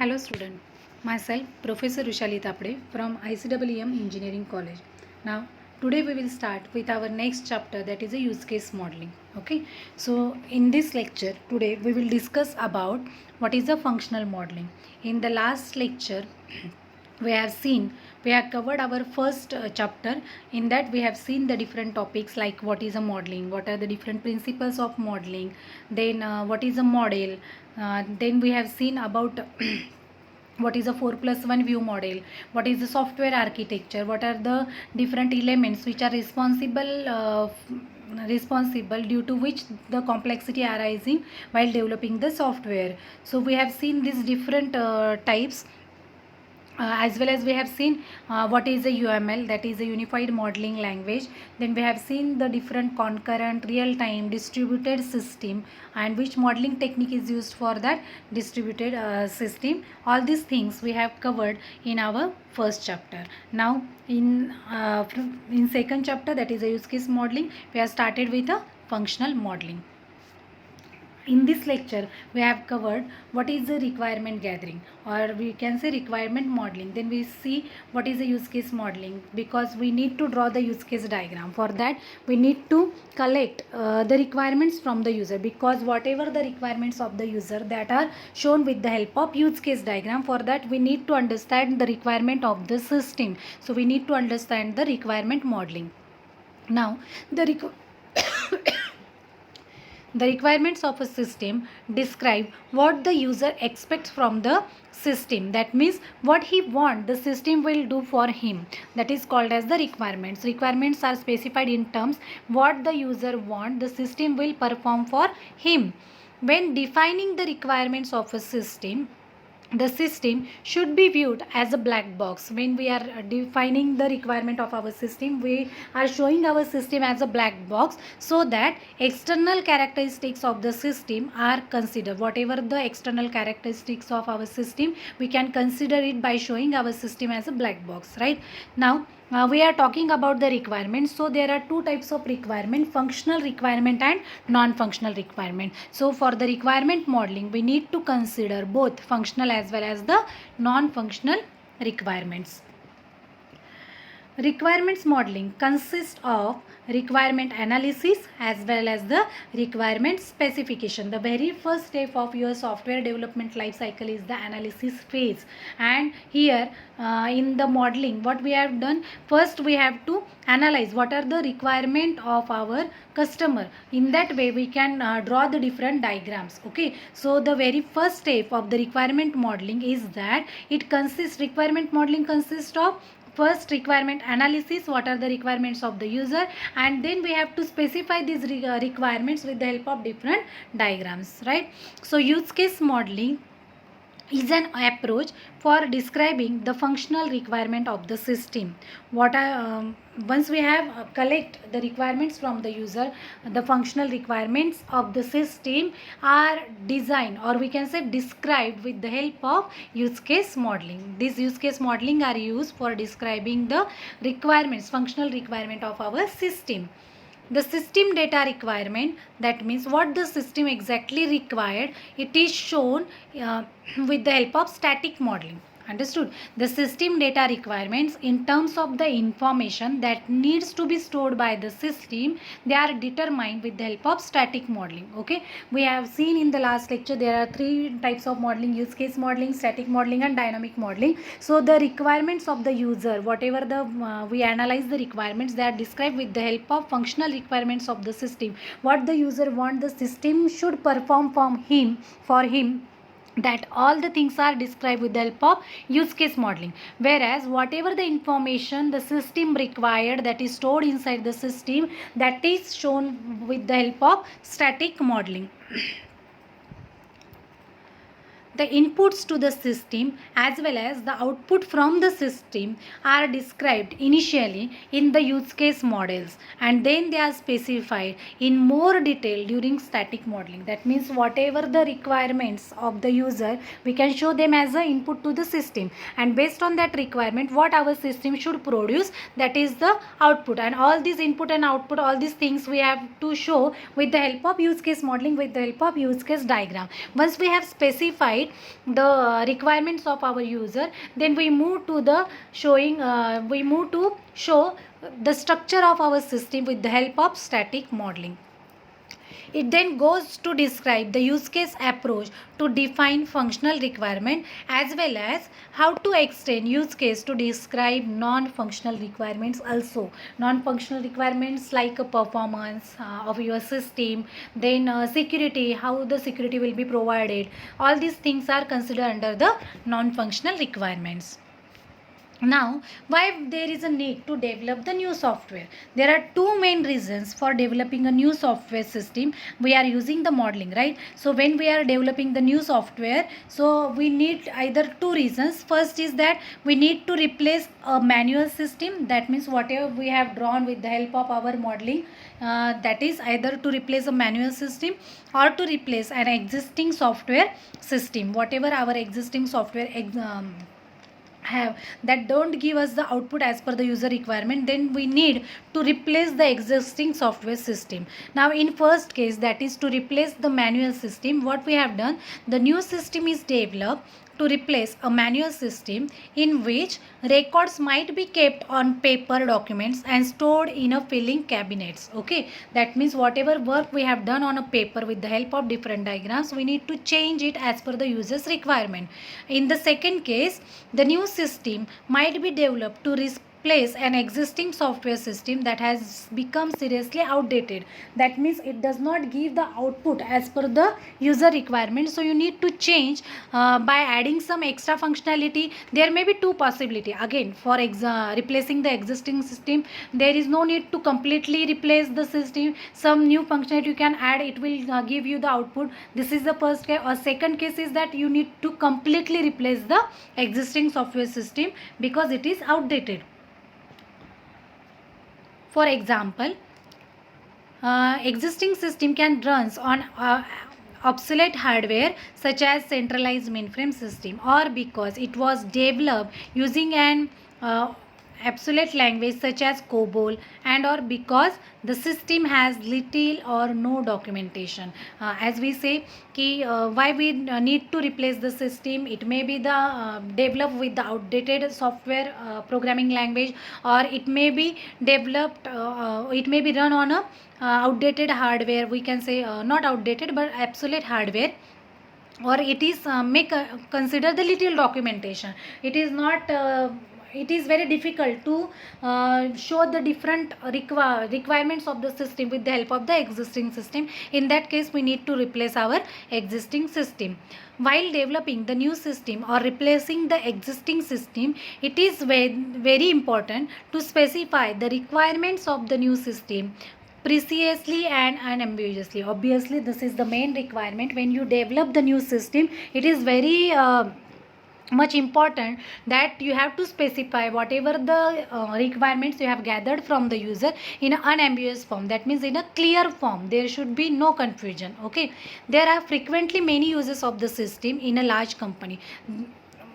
Hello student, myself Professor Rushali Tapde from ICEEM Engineering College. Now today we will start with our next chapter, that is a use case modeling. Okay, so in this lecture today we will discuss about what is a functional modeling. In the last lecture we have covered our first chapter. In that we have seen the different topics like what is a modeling, what are the different principles of modeling, then what is a model, then we have seen about what is a 4+1 view model, what is the software architecture, what are the different elements which are responsible due to which the complexity arising while developing the software. So we have seen these different types, as well as we have seen what is a UML, that is a unified modeling language. Then we have seen the different concurrent, real-time, distributed system, and which modeling technique is used for that distributed system. All these things we have covered in our first chapter. Now in second chapter, that is a use case modeling, we have started with a functional modeling. In this lecture we have covered what is the requirement gathering, or we can say requirement modeling. Then we see what is a use case modeling, because we need to draw the use case diagram. For that we need to collect the requirements from the user, because whatever the requirements of the user that are shown with the help of use case diagram, for that we need to understand the requirement of the system. So we need to understand the requirement modeling. Now the requirements of a system describe what the user expects from the system. That means what he wants the system will do for him. That is called as the requirements. Requirements are specified in terms what the user wants the system will perform for him. When defining the requirements of a system, the system should be viewed as a black box. When we are defining the requirement of our system, we are showing our system as a black box, so that external characteristics of the system are considered. Whatever the external characteristics of our system, we can consider it by showing our system as a black box, right? Now we are talking about the requirements. So there are two types of requirement: functional requirement and non-functional requirement. So for the requirement modeling, we need to consider both functional as well as the non-functional requirements. Requirements modeling consists of requirement analysis as well as the requirement specification. The very first step of your software development life cycle is the analysis phase. And here in the modeling, what we have done, first we have to analyze what are the requirement of our customer. In that way we can draw the different diagrams. Okay, so the very first step of the requirement modeling is that requirement modeling consists of first requirement analysis, what are the requirements of the user, and then we have to specify these requirements with the help of different diagrams, right? So use case modeling is an approach for describing the functional requirement of the system. Once we have collect the requirements from the user, the functional requirements of the system are designed, or we can say described, with the help of use case modeling. These use case modeling are used for describing the requirements, functional requirement of our system. The system data requirement, that means what the system exactly required, it is shown with the help of static modeling. Understood? The system data requirements in terms of the information that needs to be stored by the system, they are determined with the help of static modeling. Okay, we have seen in the last lecture there are three types of modeling: use case modeling, static modeling, and dynamic modeling. So the requirements of the user, whatever the we analyze the requirements, they are described with the help of functional requirements of the system. What the user want the system should perform for him, that all the things are described with the help of use case modeling. Whereas whatever the information the system required, that is stored inside the system, that is shown with the help of static modeling. The inputs to the system as well as the output from the system are described initially in the use case models, and then they are specified in more detail during static modeling. That means whatever the requirements of the user, we can show them as an input to the system, and based on that requirement what our system should produce, that is the output. And all these input and output, all these things we have to show with the help of use case modeling, with the help of use case diagram. Once we have specified specified the requirements of our user, then we move to the show the structure of our system with the help of static modeling. It then goes to describe the use case approach to define functional requirement, as well as how to extend use case to describe non-functional requirements also. Non-functional requirements like performance of your system, then security, how the security will be provided. All these things are considered under the non-functional requirements. Now, why there is a need to develop the new software? There are two main reasons for developing a new software system. We are using the modeling, right? So when we are developing the new software, so we need either two reasons. First is that we need to replace a manual system. That means whatever we have drawn with the help of our modeling, that is either to replace a manual system or to replace an existing software system. Whatever our existing software have that don't give us the output as per the user requirement, then we need to replace the existing software system. Now in first case, that is to replace the manual system, what we have done, the new system is developed to replace a manual system in which records might be kept on paper documents and stored in a filing cabinets. Okay, that means whatever work we have done on a paper with the help of different diagrams, we need to change it as per the user's requirement. In the second case, the new system might be developed to replace an existing software system that has become seriously outdated. That means it does not give the output as per the user requirement, so you need to change by adding some extra functionality. There may be two possibility. Again, for replacing the existing system, there is no need to completely replace the system. Some new functionality you can add, it will give you the output. This is the first case. Or second case is that you need to completely replace the existing software system because it is outdated. For example, existing system can run on obsolete hardware such as centralized mainframe system, or because it was developed using an obsolete language such as COBOL, and or because the system has little or no documentation. As we say कि why we need to replace the system, it may be the developed with the outdated software programming language, or it may be developed it may be run on a outdated hardware. We can say not outdated but obsolete hardware, or it is consider the little documentation. It is not it is very difficult to show the different requirements of the system with the help of the existing system. In that case, we need to replace our existing system. While developing the new system or replacing the existing system, it is very important to specify the requirements of the new system precisely and unambiguously. Obviously, this is the main requirement. When you develop the new system, it is very much important that you have to specify whatever the requirements you have gathered from the user in an unambiguous form. That means in a clear form. There should be no confusion. Okay, there are frequently many uses of the system in a large company.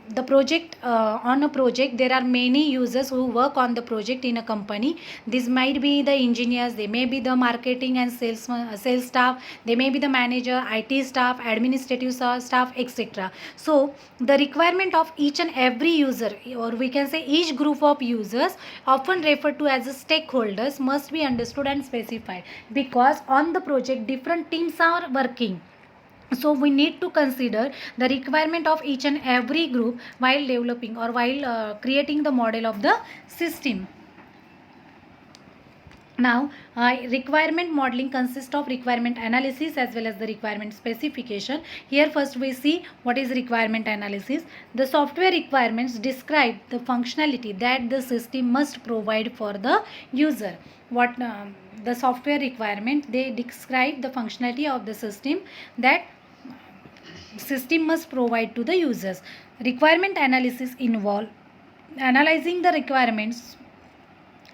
The project on a project, there are many users who work on the project in a company. This might be the engineers, they may be the marketing and sales staff, they may be the manager, IT staff, administrative staff, etc. So the requirement of each and every user, or we can say each group of users, often referred to as stakeholders, must be understood and specified, because on the project different teams are working. So we need to consider the requirement of each and every group while developing or while creating the model of the system. Now, requirement modeling consists of requirement analysis as well as the requirement specification. Here first we see what is requirement analysis. The software requirements describe the functionality that the system must provide for the user. What the software requirement, they describe the functionality of the system that system must provide to the users. Requirement analysis involve analyzing the requirements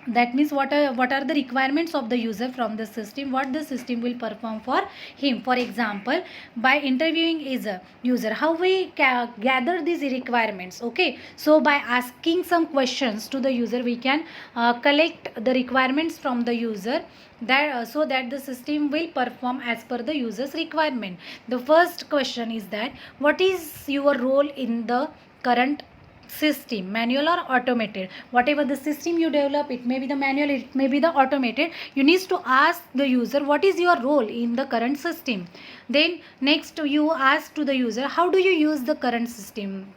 That means what are the requirements of the user from the system, what the system will perform for him. For example, by interviewing is a user, how we gather these requirements. Okay, so by asking some questions to the user, we can collect the requirements from the user, that so that the system will perform as per the user's requirement. The first question is that what is your role in the current system, manual or automated. Whatever the system you develop, it may be the manual, it may be the automated, you need to ask the user what is your role in the current system. Then next you ask to the user how do you use the current system.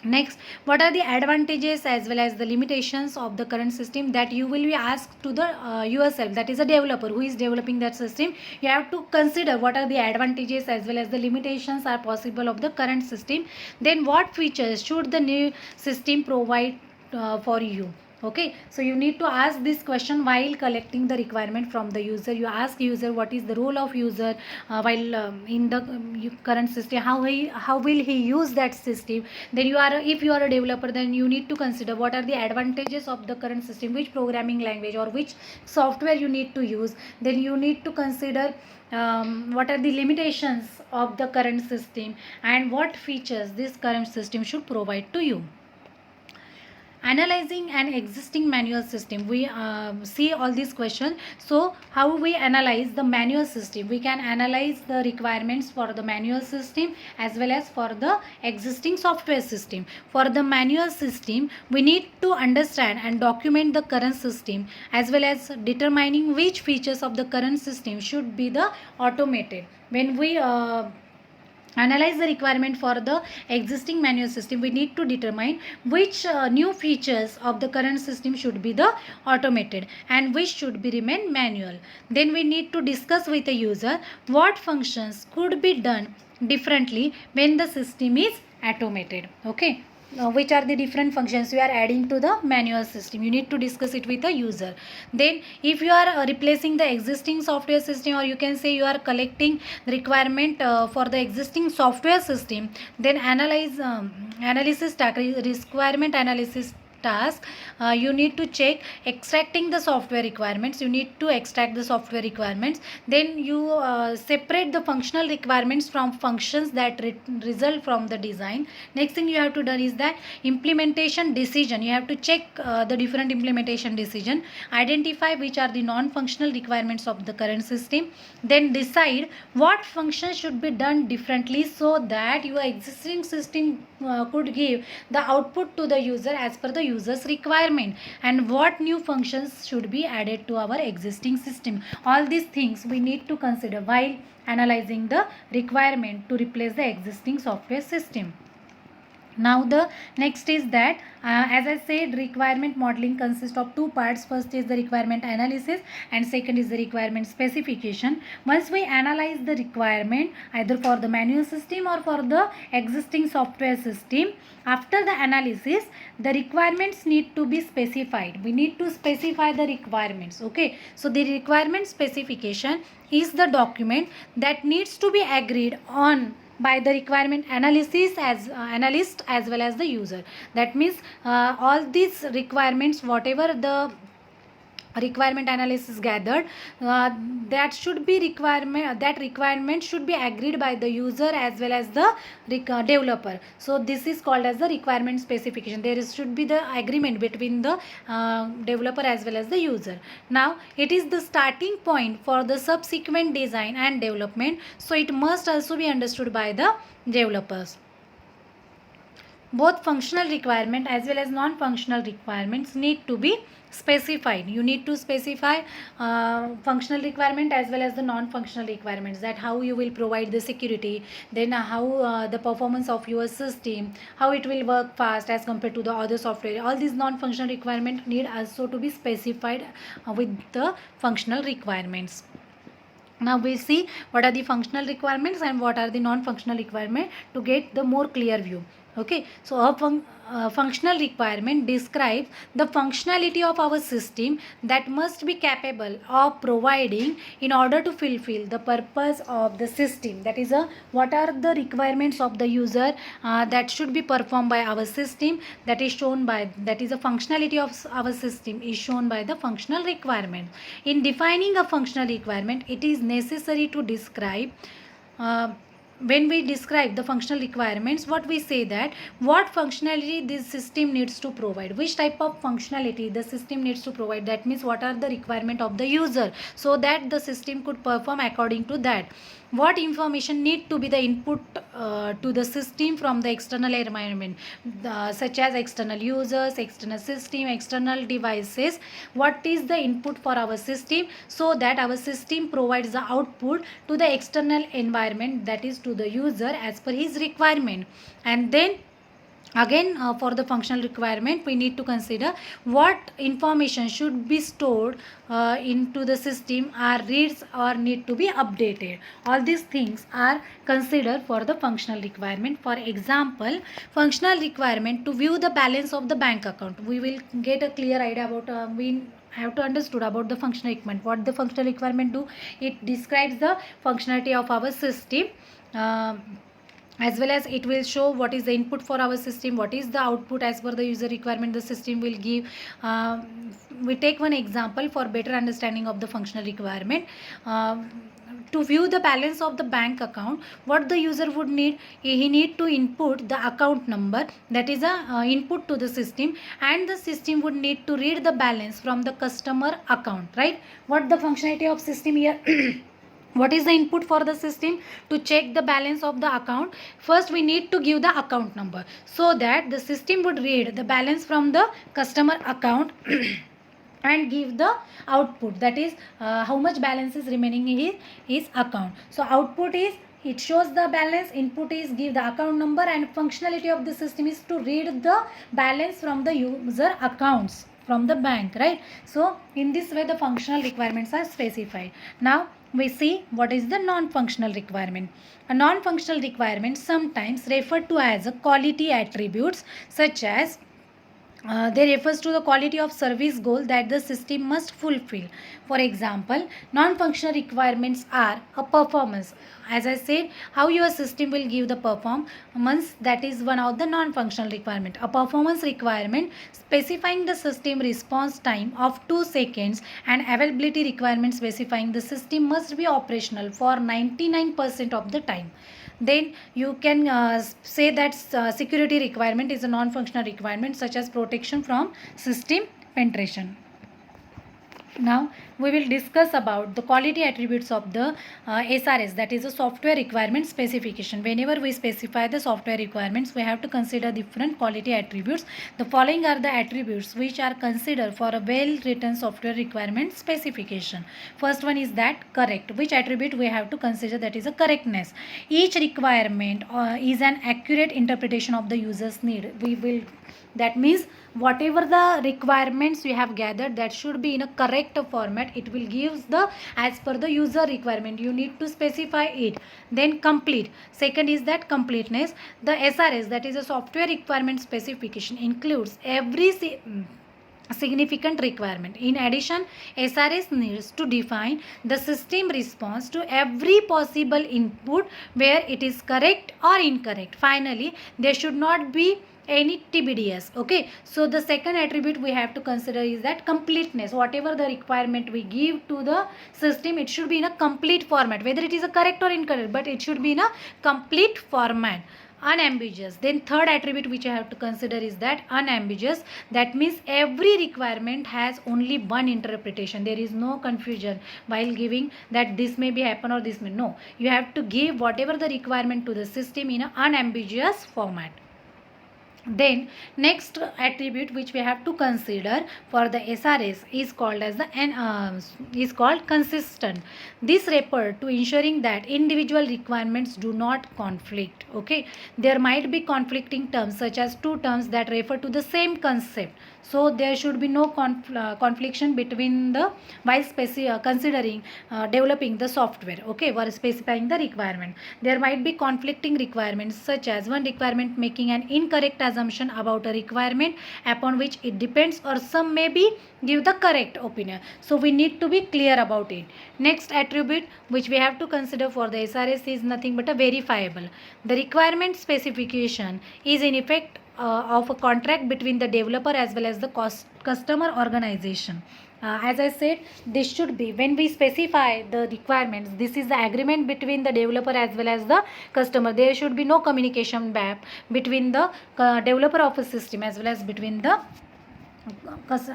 Next, what are the advantages as well as the limitations of the current system, that you will be asked to the yourself, that is a developer who is developing that system. You have to consider what are the advantages as well as the limitations are possible of the current system. Then what features should the new system provide for you. Okay, so you need to ask this question while collecting the requirement from the user. You ask user what is the role of user while in the current system, how will he use that system. Then if you are a developer, then you need to consider what are the advantages of the current system, which programming language or which software you need to use. Then you need to consider what are the limitations of the current system and what features this current system should provide to you. Analyzing an existing manual system, we see all these questions. So how we analyze the manual system, we can analyze the requirements for the manual system as well as for the existing software system. For the manual system, we need to understand and document the current system as well as determining which features of the current system should be the automated. When we analyze the requirement for the existing manual system, we need to determine which new features of the current system should be the automated and which should be remain manual. Then we need to discuss with the user what functions could be done differently when the system is automated. Okay, which are the different functions you are adding to the manual system, you need to discuss it with the user. Then if you are replacing the existing software system, or you can say you are collecting the requirement for the existing software system, then analysis requirement analysis task, you need to check extracting the software requirements, you need to extract the software requirements. Then you separate the functional requirements from functions that result from the design. Next thing you have to do is that implementation decision, you have to check the different implementation decision, identify which are the non-functional requirements of the current system, then decide what functions should be done differently so that your existing system could give the output to the user as per the user's requirement, and what new functions should be added to our existing system. All these things we need to consider while analyzing the requirement to replace the existing software system. Now the next is that as I said, requirement modeling consists of two parts. First is the requirement analysis and second is the requirement specification. Once we analyze the requirement either for the manual system or for the existing software system, after the analysis the requirements need to be specified. We need to specify the requirements. Okay, so the requirement specification is the document that needs to be agreed on by the requirement analysis as analyst as well as the user. That means all these requirements, whatever the requirement analysis gathered, that should be requirement should be agreed by the user as well as the developer. So this is called as the requirement specification. There should be the agreement between the developer as well as the user. Now it is the starting point for the subsequent design and development, so it must also be understood by the developers. Both functional requirement as well as non-functional requirements need to be specified. You need to specify functional requirement as well as the non-functional requirements, that how you will provide the security, then how the performance of your system, how it will work fast as compared to the other software. All these non-functional requirements need also to be specified with the functional requirements. Now we see what are the functional requirements and what are the non-functional requirements to get the more clear view. Okay, so functional requirement describes the functionality of our system that must be capable of providing in order to fulfill the purpose of the system. That is, what are the requirements of the user that should be performed by our system, that is shown by, that is a functionality of our system is shown by the functional requirement. In defining a functional requirement, it is necessary to describe uh, when we describe the functional requirements, what we say that what functionality this system needs to provide, which type of functionality the system needs to provide, that means what are the requirement of the user, so that the system could perform according to that. What information need to be the input to the system from the external environment, such as external users, external system, external devices. What is the input for our system, so that our system provides the output to the external environment, that is to the user as per his requirement. And then again, for the functional requirement, we need to consider what information should be stored into the system, are reads or need to be updated. All these things are considered for the functional requirement. For example, functional requirement to view the balance of the bank account. We will get a clear idea about we have to understood about the functional requirement. What the functional requirement do, it describes the functionality of our system, uh, as well as it will show what is the input for our system, what is the output as per the user requirement the system will give. We take one example for better understanding of the functional requirement. To view the balance of the bank account, what the user would need, he need to input the account number, that is a input to the system, and the system would need to read the balance from the customer account, right? What the functionality of system here what is the input for the system to check the balance of the account? First we need to give the account number, so that the system would read the balance from the customer account and give the output, that is how much balance is remaining in his account. So output is, it shows the balance, input is give the account number, and functionality of the system is to read the balance from the user accounts from the bank, right? So in this way the functional requirements are specified. Now we see what is the non-functional requirement. A non-functional requirement sometimes referred to as a quality attributes, such as they refers to the quality of service goal that the system must fulfill. For example, non-functional requirements are a performance. As I said, how your system will give the performance, that is one of the non-functional requirement. A performance requirement specifying the system response time of 2 seconds and availability requirement specifying the system must be operational for 99% of the time. Then you can say that security requirement is a non-functional requirement, such as protection from system penetration. Now we will discuss about the quality attributes of the SRS, that is a software requirement specification. Whenever we specify the software requirements, we have to consider different quality attributes. The following are the attributes which are considered for a well written software requirement specification. First one is that correct. Which attribute we have to consider, that is a correctness. Each requirement is an accurate interpretation of the user's need. We will, that means whatever the requirements you have gathered, that should be in a correct format. It will give the as per the user requirement, you need to specify it. Then complete. Second is that completeness. The SRS, that is a software requirement specification, includes every significant requirement. In addition, SRS needs to define the system response to every possible input where it is correct or incorrect. Finally, there should not be any TBDS. Okay, so the second attribute we have to consider is that completeness. Whatever the requirement we give to the system, it should be in a complete format, whether it is a correct or incorrect, but it should be in a complete format, unambiguous. Then third attribute which I have to consider is that unambiguous. That means every requirement has only one interpretation. There is no confusion while giving that this may be happen or this may no. You have to give whatever the requirement to the system in an unambiguous format. Then next attribute which we have to consider for the SRS is called as the is called consistent. This refer to ensuring that individual requirements do not conflict. Okay, there might be conflicting terms such as two terms that refer to the same concept. So there should be no confliction between the while considering developing the software. Okay, or specifying the requirement. There might be conflicting requirements such as one requirement making an incorrect assumption about a requirement upon which it depends, or some may be give the correct opinion. So we need to be clear about it. Next attribute which we have to consider for the SRS is nothing but a verifiable. The requirement specification is in effect of a contract between the developer as well as the customer organization. As I said, this should be when we specify the requirements, this is the agreement between the developer as well as the customer. There should be no communication gap between the developer of a system as well as between the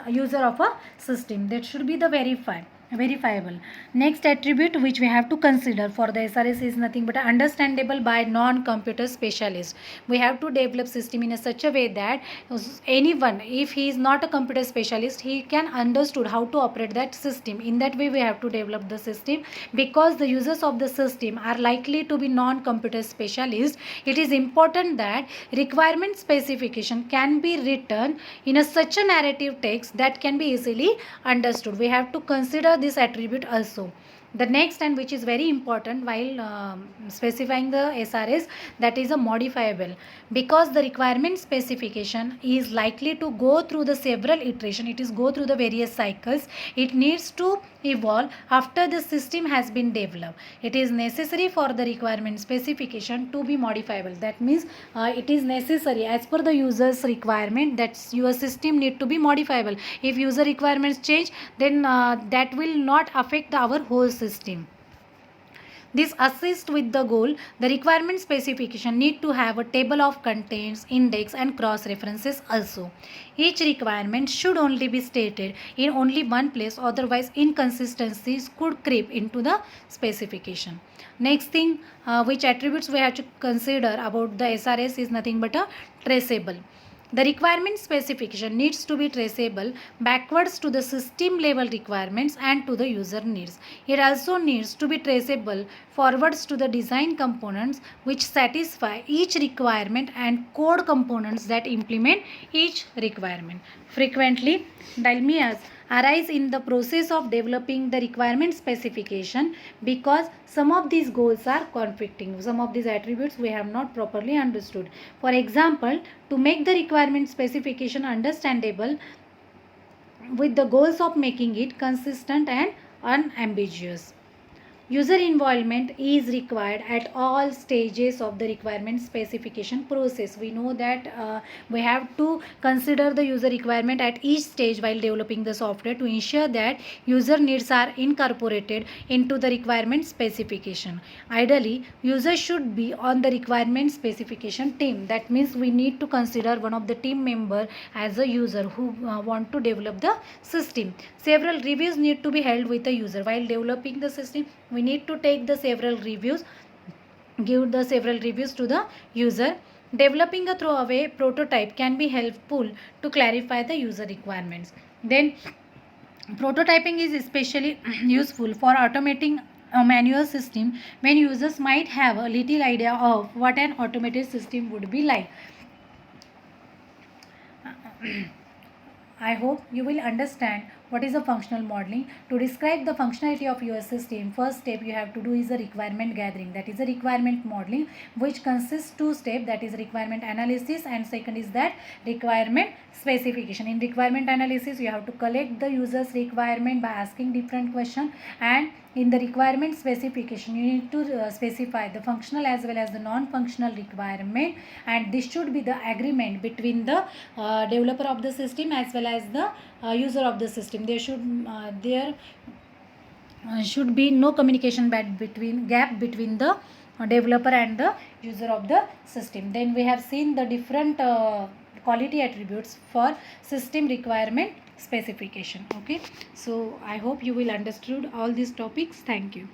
user of a system. That should be the verifiable. Next attribute which we have to consider for the SRS is nothing but understandable by non-computer specialist. We have to develop system in a such a way that anyone, if he is not a computer specialist, he can understood how to operate that system. In that way we have to develop the system, because the users of the system are likely to be non-computer specialists. It is important that requirement specification can be written in a such a narrative text that can be easily understood. We have to consider this attribute also. The next, and which is very important while specifying the SRS, that is a modifiable. Because the requirement specification is likely to go through the several iteration, it is go through the various cycles, it needs to evolve after the system has been developed. It is necessary for the requirement specification to be modifiable. That means it is necessary as per the user's requirement that your system need to be modifiable. If user requirements change, then that will not affect our whole system. This assists with the goal. The requirement specification need to have a table of contents, index and cross references also. Each requirement should only be stated in only one place, otherwise inconsistencies could creep into the specification. Next thing, which attributes we have to consider about the SRS is nothing but a traceable. The requirement specification needs to be traceable backwards to the system level requirements and to the user needs. It also needs to be traceable forwards to the design components which satisfy each requirement and code components that implement each requirement. Frequently, dilemmas arise in the process of developing the requirement specification because some of these goals are conflicting. Some of these attributes we have not properly understood. For example, to make the requirement specification understandable with the goals of making it consistent and unambiguous. User involvement is required at all stages of the requirement specification process. We know that we have to consider the user requirement at each stage while developing the software to ensure that user needs are incorporated into the requirement specification. Ideally, users should be on the requirement specification team. That means we need to consider one of the team member as a user who want to develop the system. Several reviews need to be held with the user while developing the system. We need to take the several reviews, give the several reviews to the user. Developing a throwaway prototype can be helpful to clarify the user requirements. Then prototyping is especially useful for automating a manual system when users might have a little idea of what an automated system would be like. I hope you will understand what is a functional modeling. To describe the functionality of your system, first step you have to do is a requirement gathering, that is a requirement modeling, which consists two steps, that is requirement analysis and second is that requirement specification. In requirement analysis you have to collect the user's requirement by asking different questions, and in the requirement specification you need to specify the functional as well as the non-functional requirement, and this should be the agreement between the developer of the system as well as the user of the system. There should be no communication gap between the developer and the user of the system. Then we have seen the different quality attributes for system requirement specification. Okay, so I hope you will understood all these topics. Thank you.